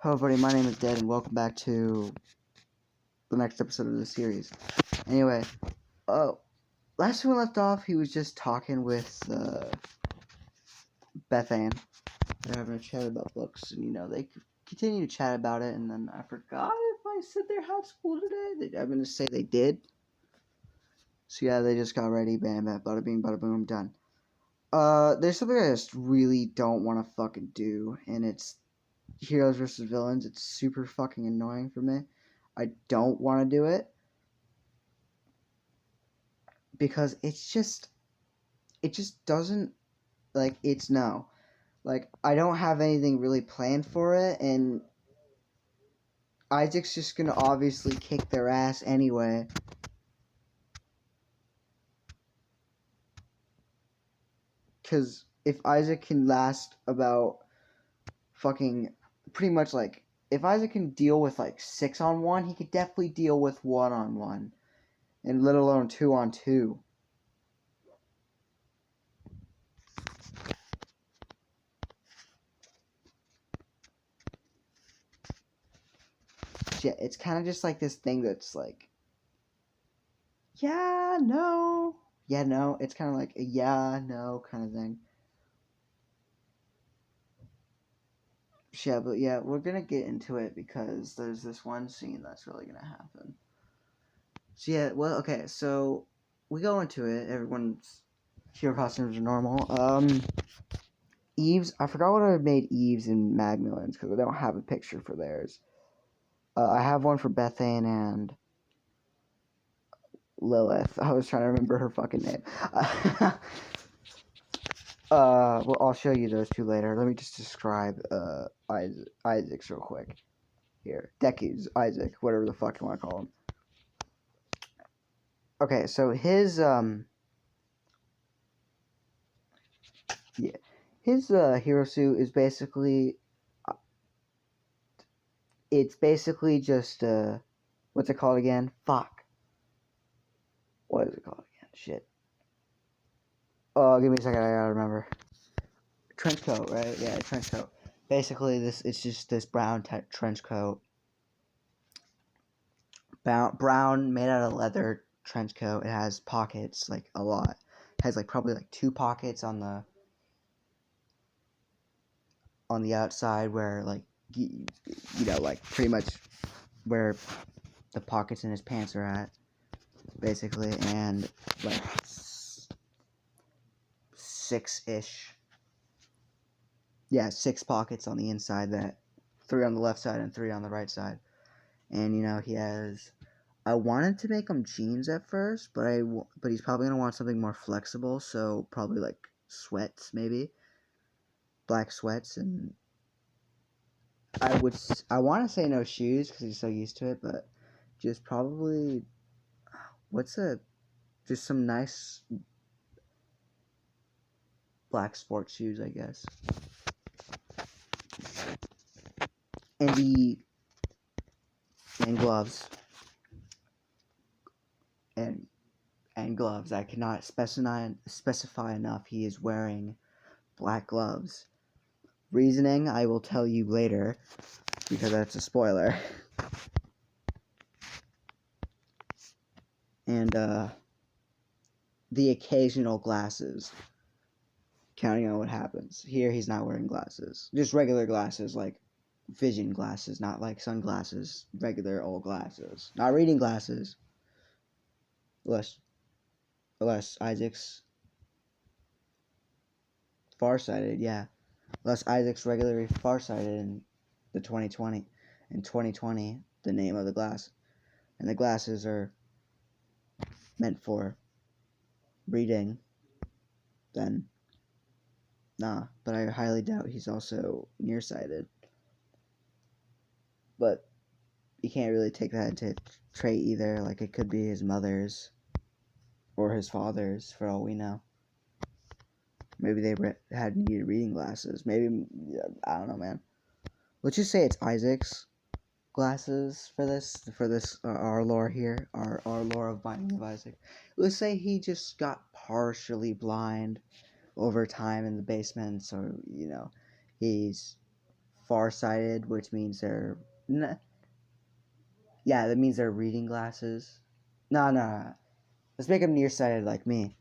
Hello everybody, my name is Dead and welcome back to the next episode of the series. Anyway, last time we left off, he was just talking with Beth Ann. They're having a chat about books, and they continue to chat about it, and then I forgot if I said they had school today. I'm going to say they did. So yeah, they just got ready, bam, bam, bada bing, bada boom, done. There's something I just really don't want to fucking do, and it's heroes versus villains. It's super fucking annoying for me. I don't want to do it because it just doesn't, like, it's no, like, I don't have anything really planned for it, and Isaac's just gonna obviously kick their ass anyway. Because if Isaac can last about fucking pretty much, like, if Isaac can deal with like 6-on-1, he could definitely deal with 1-on-1, and let alone 2-on-2. Yeah, it's kind of just like this thing that's like, yeah, no, yeah, no. It's kind of like a yeah, no kind of thing. Yeah, but yeah, we're gonna get into it because there's this one scene that's really gonna happen. So yeah, well, okay, so we go into it. Everyone's hero costumes are normal. Eve's, I forgot what I made Eve's and Magdalene's because I don't have a picture for theirs. I have one for Beth Ann and Lilith. I was trying to remember her fucking name. Well, I'll show you those two later. Let me just describe Isaac's real quick. Here, Deku's Isaac, whatever the fuck you want to call him. Okay, so his hero suit is basically, it's basically just what's it called again? Fuck. What is it called again? Shit. Oh, give me a second. I gotta remember. Trench coat, right? Yeah, trench coat. Basically, it's just this brown trench coat. Brown, made out of leather trench coat. It has pockets, like a lot. It has like probably like 2 pockets on the outside where, like, like pretty much where the pockets in his pants are at, basically, and like 6-ish. Yeah, 6 pockets on the inside, that 3 on the left side and 3 on the right side. And he has, I wanted to make him jeans at first, but he's probably gonna want something more flexible, so probably like sweats, maybe black sweats. And I want to say no shoes because he's so used to it, but just probably just some nice black sports shoes, I guess. And gloves. And gloves. I cannot specify enough. He is wearing black gloves. Reasoning, I will tell you later, because that's a spoiler. And the occasional glasses, counting on what happens. Here he's not wearing glasses. Just regular glasses, like vision glasses, not like sunglasses, regular old glasses. Not reading glasses. Unless Isaac's farsighted, yeah. Unless Isaac's regularly farsighted in the 2020. In 2020, the name of the glass. And the glasses are meant for reading, then nah. But I highly doubt he's also nearsighted. But you can't really take that into trait either. Like, it could be his mother's or his father's, for all we know. Maybe they had needed reading glasses. Maybe, I don't know, man. Let's just say it's Isaac's glasses for this our lore here, our lore of Binding of Isaac. Let's say he just got partially blind over time in the basement, so he's farsighted, which means they're yeah, that means they're reading glasses. No. Let's make him nearsighted like me,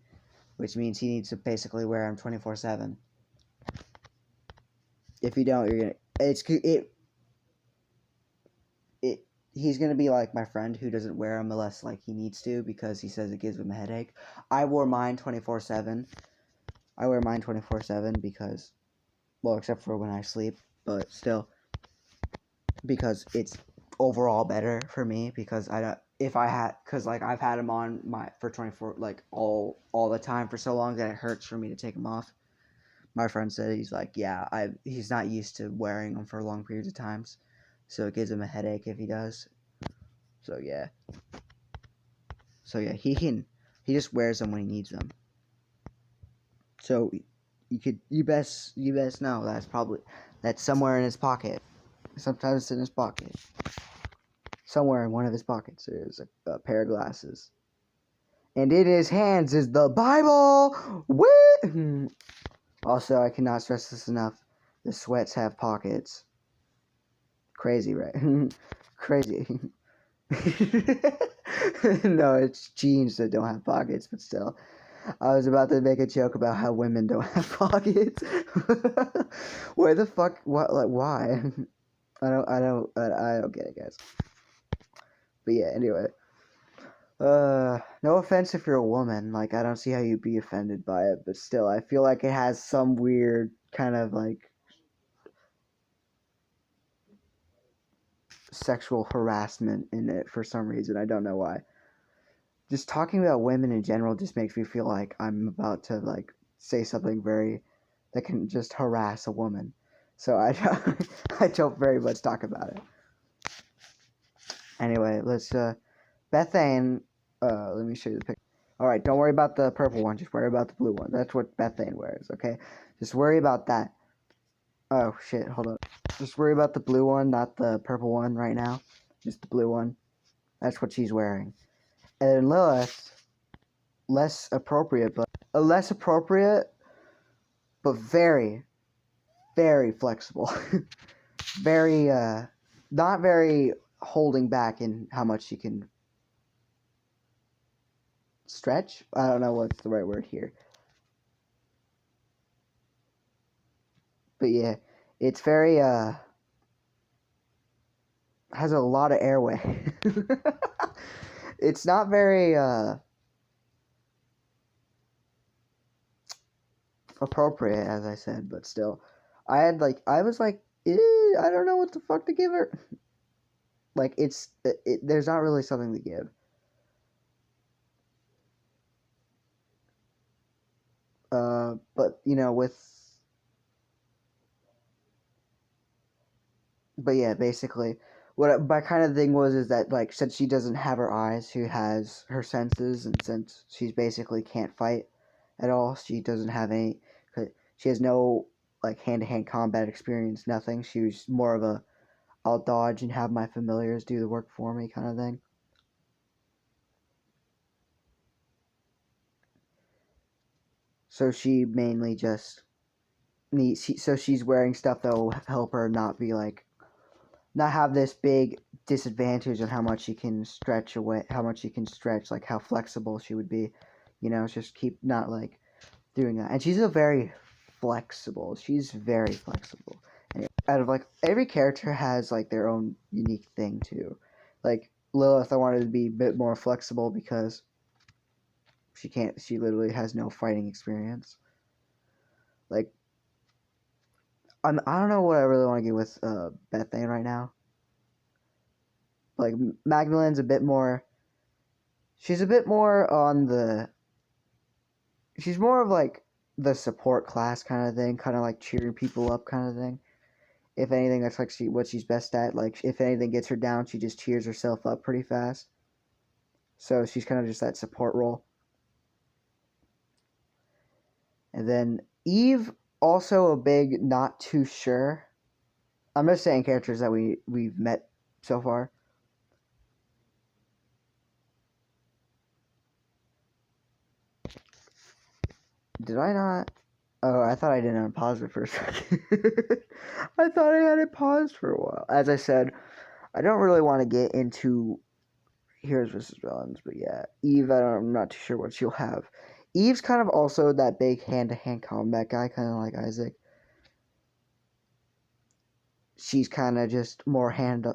which means he needs to basically wear them 24/7. If you don't, you're gonna he's gonna be like my friend who doesn't wear them unless like he needs to because he says it gives him a headache. I wore mine 24/7. I wear mine 24/7 because, well, except for when I sleep, but still, because it's overall better for me because I don't, if I had, because like I've had them on my for 24 like all the time for so long that it hurts for me to take them off. My friend said he's like, yeah, he's not used to wearing them for long periods of times, so it gives him a headache if he does. So yeah, he just wears them when he needs them. So you best know that's somewhere in his pocket. Sometimes it's in his pocket. Somewhere in one of his pockets there's a pair of glasses. And in his hands is the Bible. Woo! Also, I cannot stress this enough. The sweats have pockets. Crazy, right? Crazy. No, it's jeans that don't have pockets, but still. I was about to make a joke about how women don't have pockets. Where the fuck? What? Like, why? I don't get it, guys. But yeah, anyway. No offense if you're a woman. Like, I don't see how you'd be offended by it, but still, I feel like it has some weird kind of like sexual harassment in it for some reason. I don't know why. Just talking about women in general just makes me feel like I'm about to like say something very that can just harass a woman. So I don't very much talk about it. Anyway, let's Bethane. Let me show you the picture. All right, don't worry about the purple one. Just worry about the blue one. That's what Bethane wears. Okay, just worry about that. Oh shit! Hold on. Just worry about the blue one, not the purple one right now. Just the blue one. That's what she's wearing. And Lilith, less appropriate, but very, very flexible. Very, not very holding back in how much she can stretch. I don't know what's the right word here. But yeah, it's very, has a lot of airway. It's not very, appropriate, as I said, but still. I was like, I don't know what the fuck to give her. Like, there's not really something to give. But, you know, but yeah, basically, what my kind of thing was is that, like, since she doesn't have her eyes, she has her senses, and since she's basically can't fight at all, she doesn't have any, she has no, like, hand-to-hand combat experience, nothing. She was more of a, I'll dodge and have my familiars do the work for me kind of thing. So she mainly just so she's wearing stuff that will help her not be like, not have this big disadvantage on how much she can stretch away, how much she can stretch, like how flexible she would be, you know, just keep not like doing that. And she's she's very flexible. And out of like every character has like their own unique thing too. Like Lilith, I wanted to be a bit more flexible because she literally has no fighting experience. Like, I don't know what I really want to get with Bethane right now. Like, Magdalene's a bit more, she's a bit more on the, she's more of like the support class kind of thing, kind of like cheering people up kind of thing. If anything, that's like what she's best at. Like, if anything gets her down, she just cheers herself up pretty fast. So she's kind of just that support role. And then Eve, also a big not too sure. I'm just saying characters that we've met so far. Did I not? Oh, I thought I didn't unpause it for a second. I thought I had it paused for a while. As I said, I don't really want to get into heroes versus villains, but yeah, Eve, I'm not too sure what she'll have. Eve's kind of also that big hand-to-hand combat guy, kind of like Isaac. She's kind of just more hands-on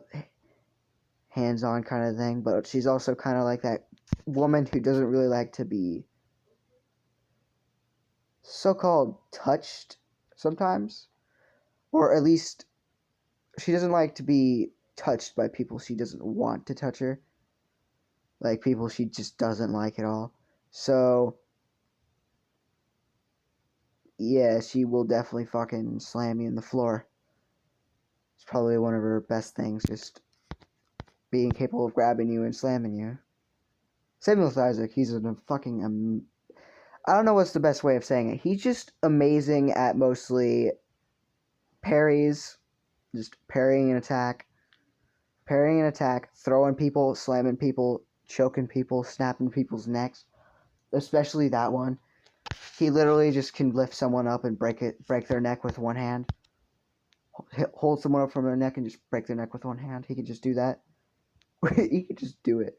kind of thing, but she's also kind of like that woman who doesn't really like to be so-called touched sometimes, or at least she doesn't like to be touched by people she doesn't want to touch her, like people she just doesn't like at all. So yeah, she will definitely fucking slam you in the floor. It's probably one of her best things, just being capable of grabbing you and slamming you. Same with Isaac. He's a fucking I don't know what's the best way of saying it. He's just amazing at mostly parries, just parrying an attack, throwing people, slamming people, choking people, snapping people's necks. Especially that one. He literally just can lift someone up and break their neck with one hand. Hold someone up from their neck and just break their neck with one hand. He could just do that. He could just do it.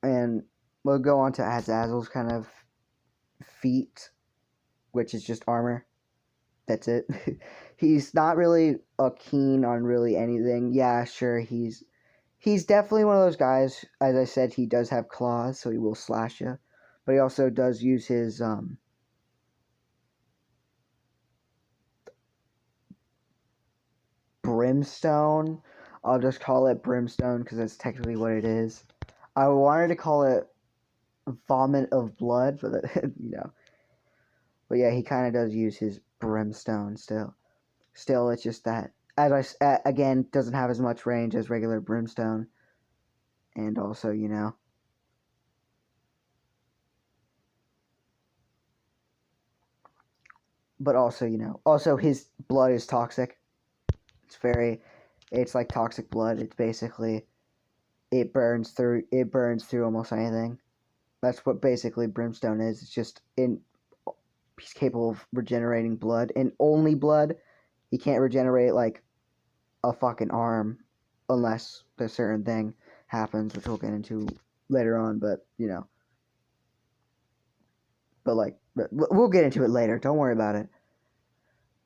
And we'll go on to Azazel's kind of feat, which is just armor. That's it. He's not really keen on really anything. Yeah, sure, he's definitely one of those guys. As I said, he does have claws, so he will slash you. But he also does use his brimstone. I'll just call it brimstone because that's technically what it is. I wanted to call it vomit of blood, but you know. But yeah, he kind of does use his brimstone still. Still, it's just that, as again, doesn't have as much range as regular brimstone. And also, you know. But also, you know. Also, his blood is toxic. It's like toxic blood. It's basically, it burns through almost anything. That's what basically brimstone is. It's just he's capable of regenerating blood, and only blood. He can't regenerate like a fucking arm unless a certain thing happens, which we'll get into later on. But you know, but we'll get into it later. Don't worry about it.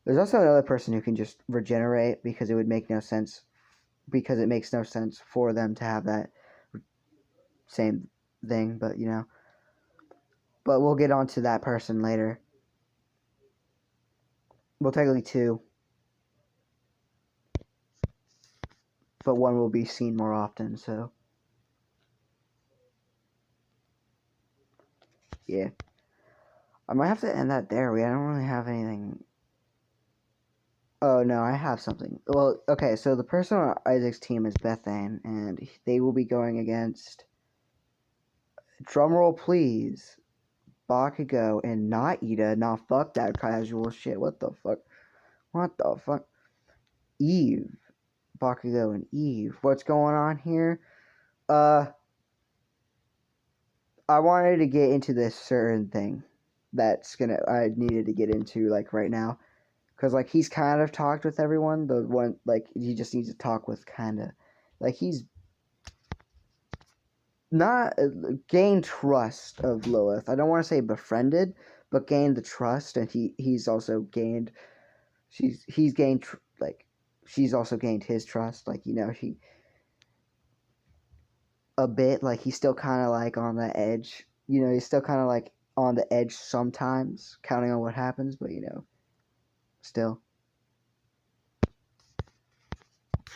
There's also another person who can just regenerate because it would make no sense. Because it makes no sense for them to have that same thing, but you know. But we'll get on to that person later. Well, technically two, but one will be seen more often, so. Yeah. I might have to end that there. I don't really have anything. Oh, no, I have something. Well, okay, so the person on Isaac's team is Bethane, and they will be going against, drumroll please, Bakugo and not Ida. Nah, fuck that casual shit. What the fuck? What the fuck? Eve. Bakugo and Eve. What's going on here? I wanted to get into this certain thing I needed to get into, like, right now. Because, like, he's kind of talked with everyone. The one, like, he just needs to talk with kind of, like, he's not gained trust of Lilith. I don't want to say befriended, but gained the trust, and he's also gained, he's gained, like, she's also gained his trust. Like, you know, a bit, like, he's still kind of, like, on the edge. You know, he's still kind of, like, on the edge sometimes, counting on what happens, but, you know, still.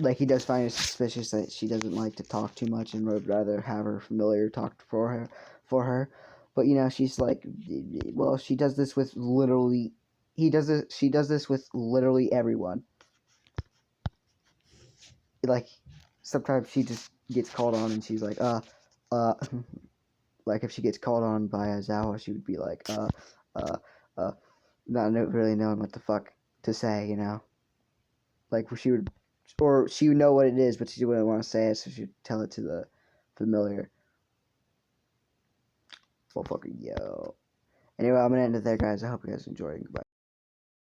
Like, he does find it suspicious that she doesn't like to talk too much and would rather have her familiar talk for her. But, you know, she's like, well, she does this with literally, she does this with literally everyone. Like, sometimes she just gets called on and she's like, like, if she gets called on by Azawa, she would be like, not really knowing what the fuck to say, you know? Like, she would know what it is, but she wouldn't want to say it, so she'd tell it to the familiar. Motherfucker, yo. Anyway, I'm gonna end it there, guys. I hope you guys enjoyed. Goodbye.